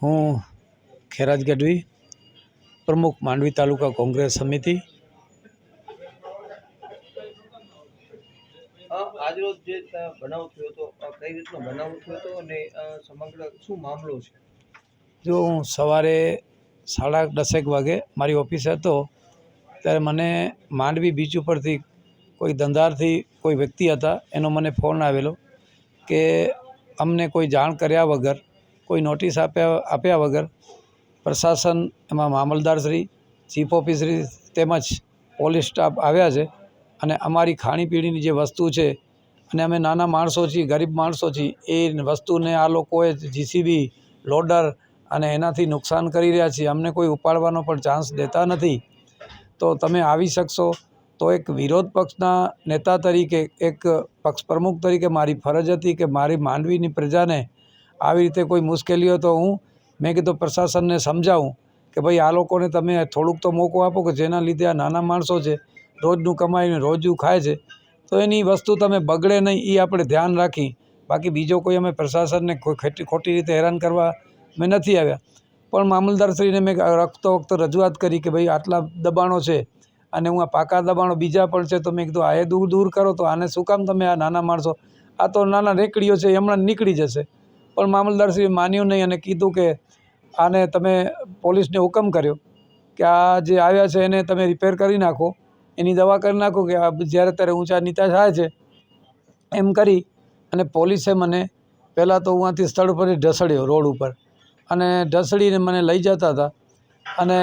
હું ખેરાજ ગઢવી, પ્રમુખ માંડવી તાલુકા કોંગ્રેસ સમિતિ। આજરોજ જે બનાવ થયો હતો, કઈ રીતનો બનાવ થયો હતો અને સમગ્ર શું મામલો છે? જો હું સવારે 10:30 વાગે મારી ઓફિસે હતો ત્યારે મને માંડવી બીચ ઉપરથી કોઈ ધંધારથી કોઈ વ્યક્તિ હતા, એનો મને ફોન આવેલો કે અમને કોઈ જાણ કર્યા વગર, કોઈ નોટિસ આપ્યા વગર પ્રશાસન, એમાં મામલતદારશ્રી, ચીફ ઓફિસર તેમજ પોલીસ સ્ટાફ આવ્યા છે અને અમારી ખાણીપીણીની જે વસ્તુ છે, અને અમે નાના માણસો છીએ, ગરીબ માણસો છીએ, એ વસ્તુને આ લોકોએ જીસીબી, લોડર અને એનાથી નુકસાન કરી રહ્યા છીએ। અમને કોઈ ઉપાડવાનો પણ ચાન્સ દેતા નથી। તો તમે આવી શકશો તો એક વિરોધ પક્ષના નેતા તરીકે, એક પક્ષ પ્રમુખ તરીકે મારી ફરજ હતી કે મારી માંડવીની પ્રજાને આવી રીતે કોઈ મુશ્કેલીઓ, તો મેં કીધું પ્રશાસનને સમજાવું કે ભાઈ આ લોકોને તમે થોડુંક તો મોકો આપો કે જેના લીધે આ નાના માણસો છે, રોજનું કમાઈને રોજનું ખાય છે, તો એની વસ્તુ તમે બગડે નહીં એ આપણે ધ્યાન રાખી। બાકી બીજો કોઈ અમે પ્રશાસનને કોઈ ખોટી રીતે હેરાન કરવા મેં નથી આવ્યા। પણ મામલતદારશ્રીને મેં વખતો રજૂઆત કરી કે ભાઈ આટલા દબાણો છે અને હું આ પાકા દબાણો બીજા પણ છે, તો મેં કીધું આ દૂર કરો, તો આને શું કામ તમે, આ નાના માણસો, આ તો નાના રેકડીઓ છે, હમણાં નીકળી જશે। પણ મામલતદારશ્રીએ માન્યું નહીં અને કીધું કે આને તમે પોલીસને હુકમ કર્યો કે આ જે આવ્યા છે એને તમે રિપેર કરી નાખો, એની દવા કરી નાખો કે આ જ્યારે ત્યારે ઊંચા નીચા થાય છે, એમ કરી અને પોલીસે મને પહેલાં તો હું સ્થળ પર ઢસડ્યો રોડ ઉપર, અને ઢસડીને મને લઈ જતા હતા અને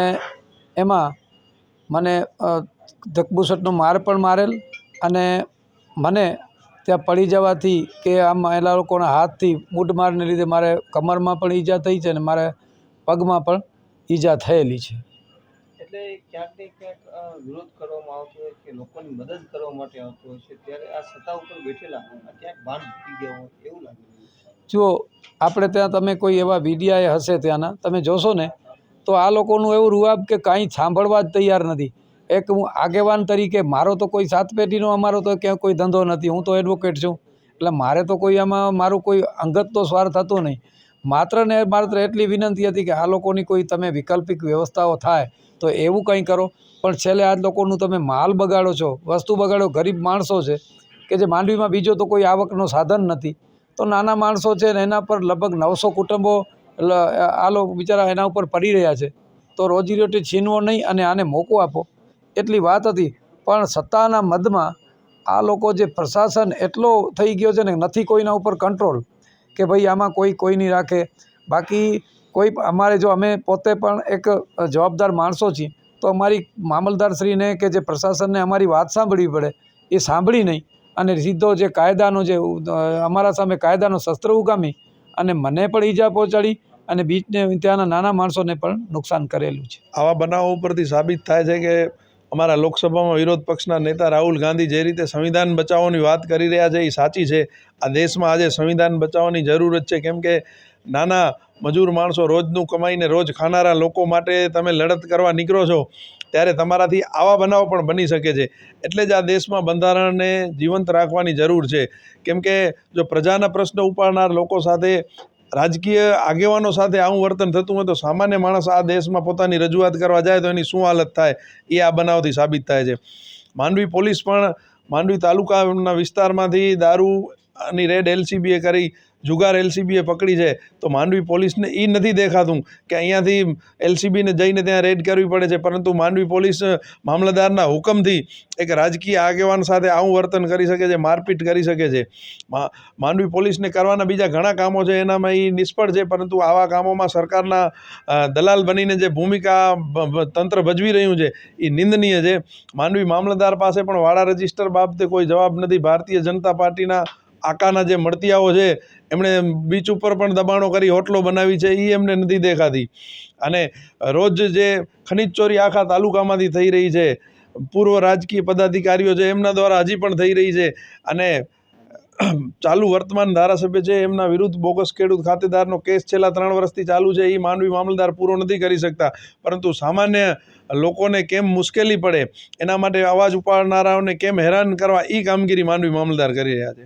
એમાં મને ધકબુસટનો માર પણ મારેલ અને મને ત્યાં પડી જવાથી કે આમ એ લોકોના હાથથી મૂઢમારને લીધે મારે કમરમાં પણ ઈજા થઈ છે અને મારે પગમાં પણ ઈજા થયેલી છે। એટલે ક્યાંક ને ક્યાંક વિરોધ કરવામાં આવતો હોય કે લોકોની મદદ કરવા માટે આવતો હોય છે, ત્યારે આ સત્તા ઉપર બેઠેલા ક્યાંક ભાન ભૂલી ગયા હોય એવું લાગે છે। જો આપણે ત્યાં તમે કોઈ એવા મીડિયાએ હશે ત્યાંના, તમે જોશો ને તો આ લોકોનું એવું રૂઆબ કે કાંઈ સાંભળવા જ તૈયાર નથી। એક હું આગેવાન તરીકે, મારો તો કોઈ સાત પેઢીનો અમારો તો ક્યાં કોઈ ધંધો નથી, હું તો એડવોકેટ છું, એટલે મારે તો કોઈ આમાં મારું કોઈ અંગત તો સ્વાર્થ થતો નહીં। માત્ર ને માત્ર એટલી વિનંતી હતી કે આ લોકોની કોઈ તમે વૈકલ્પિક વ્યવસ્થાઓ થાય તો એવું કંઈ કરો, પણ છેલ્લે આ લોકોનું તમે માલ બગાડો છો, વસ્તુ બગાડો, ગરીબ માણસો છે કે જે માંડવીમાં બીજો તો કોઈ આવકનો સાધન નથી, તો નાના માણસો છે ને એના પર લગભગ 900 કુટુંબો આ લોકો બિચારા એના ઉપર પડી રહ્યા છે, તો રોજીરોટી છીનવો નહીં અને આને મોકો આપો, એટલી વાત હતી। પણ સત્તાના મદમાં આ લોકો, જે પ્રશાસન એટલો થઈ ગયો છે ને, નથી કોઈના ઉપર કંટ્રોલ કે ભાઈ આમાં કોઈ નહીં રાખે। બાકી કોઈ અમારે, જો અમે પોતે પણ એક જવાબદાર માણસો છીએ, તો અમારી મામલતદારશ્રીને કે જે પ્રશાસનને અમારી વાત સાંભળવી પડે, એ સાંભળી નહીં અને સીધો જે કાયદાનો, જે અમારા સામે કાયદાનો શસ્ત્ર ઉગામી અને મને પણ ઈજા પહોંચાડી અને બીચને ત્યાંના નાના માણસોને પણ નુકસાન કરેલું છે। આવા બનાવો ઉપરથી સાબિત થાય છે કે અમારા લોકસભામાં વિરોધ પક્ષના નેતા રાહુલ ગાંધી જે રીતે સંવિધાન બચાવવાની વાત કરી રહ્યા છે એ સાચી છે। આ દેશમાં આજે સંવિધાન બચાવવાની જરૂરત છે, કેમ કે નાના મજૂર માણસો, રોજનું કમાઈને રોજ ખાનારા લોકો માટે તમે લડત કરવા નીકળો છો, ત્યારે તમારાથી આવા બનાવ પણ બની શકે છે। એટલે જ આ દેશમાં બંધારણને જીવંત રાખવાની જરૂર છે, કેમ કે જો પ્રજાના પ્રશ્ન ઉપાડનાર લોકો સાથે, રાજકીય આગેવાનો સાથે આવું વર્તન થતું હોય તો સામાન્ય માણસ આ દેશમાં પોતાની રજૂઆત કરવા જાય તો એની શું હાલત થાય એ આ બનાવથી સાબિત થાય છે। માંડવી પોલીસ પણ માંડવી તાલુકાના વિસ્તારમાંથી દારૂની રેડ એલસીબીએ કરી, જુગાર એલસીબીએ પકડી છે, તો માંડવી પોલીસને એ નથી દેખાતું કે અહીંયાથી એલસીબીને જઈને ત્યાં રેડ કરવી પડે છે, પરંતુ માંડવી પોલીસ મામલતદારના હુકમથી એક રાજકીય આગેવાન સાથે આવું વર્તન કરી શકે છે, મારપીટ કરી શકે છે। માંડવી પોલીસને કરવાના બીજા ઘણા કામો છે, એનામાં એ નિષ્ફળ છે, પરંતુ આવા કામોમાં સરકારના દલાલ બનીને જે ભૂમિકા તંત્ર ભજવી રહ્યું છે એ નિંદનીય છે। માંડવી મામલતદાર પાસે પણ વાડા રજિસ્ટર બાબતે કોઈ જવાબ નથી। ભારતીય જનતા પાર્ટીના આકાના જે મળતિયાઓ છે, એમણે બીચ ઉપર પણ દબાણો કરી હોટલો બનાવી છે, એ એમને નથી દેખાતી। અને રોજ જે ખનીજ ચોરી આખા તાલુકામાંથી થઈ રહી છે, પૂર્વ રાજકીય પદાધિકારીઓ છે એમના દ્વારા હજી પણ થઈ રહી છે, અને ચાલુ વર્તમાન ધારાસભ્ય છે એમના વિરુદ્ધ બોગસ ખેડૂત ખાતેદારનો કેસ છેલ્લા 3 વર્ષથી ચાલુ છે, એ માંડવી મામલતદાર પૂરો નથી કરી શકતા, પરંતુ સામાન્ય લોકોને કેમ મુશ્કેલી પડે એના માટે અવાજ ઉપાડનારાઓને કેમ હેરાન કરવા, એ કામગીરી માંડવી મામલતદાર કરી રહ્યા છે।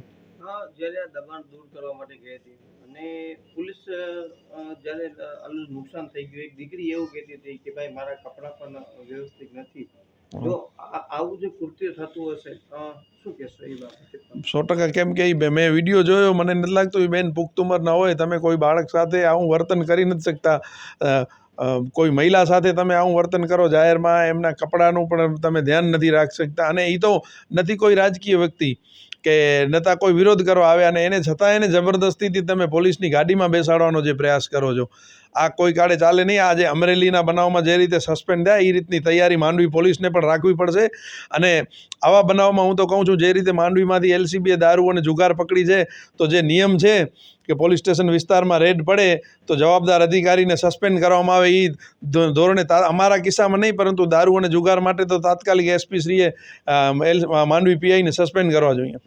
જ્યારે આ દબાણ દૂર કરવા માટે ગઈ હતી અને પોલીસ જ્યારે નુકસાન થઈ ગયું, એક દીકરી એવું કહેતી હતી કે ભાઈ મારા કપડાં પણ વ્યવસ્થિત નથી, જો આવું જે કૃત્ય થતું હશે શું કહેશો એ બાબતે? 100% કેમ કે મેં વિડીયો જોયો, મને નથી લાગતું એ બેન પુખ્ત ઉંમરના હોય. તમે કોઈ બાળક સાથે આવું વર્તન કરી નથી શકતા. કોઈ મહિલા સાથે તમે આવું વર્તન કરો જાહેરમાં, એમના કપડાનું પણ તમે ધ્યાન નથી રાખી શકતા. અને એ તો નથી કોઈ રાજકીય વ્યક્તિ કે નતા કોઈ વિરોધ કરવા આવ્યા, અને એને છતાં એને જબરદસ્તીથી તમે પોલીસની ગાડીમાં બેસાડવાનો જે પ્રયાસ કરો છો, આ કોઈ કાળે ચાલે નહીં. આજે અમરેલીના બનાવમાં જે રીતે સસ્પેન્ડ થયા એ રીતની તૈયારી માંડવી પોલીસને પણ રાખવી પડશે. અને આવા બનાવમાં હું તો કહું છું, જે રીતે માંડવીમાંથી એલસીબીએ દારૂ અને જુગાર પકડી છે, તો જે નિયમ છે કે પોલીસ સ્ટેશન વિસ્તારમાં રેડ પડે તો જવાબદાર અધિકારીને સસ્પેન્ડ કરવામાં આવે, એ ધોરણે અમારા કિસ્સામાં નહીં, પરંતુ દારૂ અને જુગાર માટે તો તાત્કાલિક એસપી શ્રીએ માંડવી પીઆઈને સસ્પેન્ડ કરવા જોઈએ.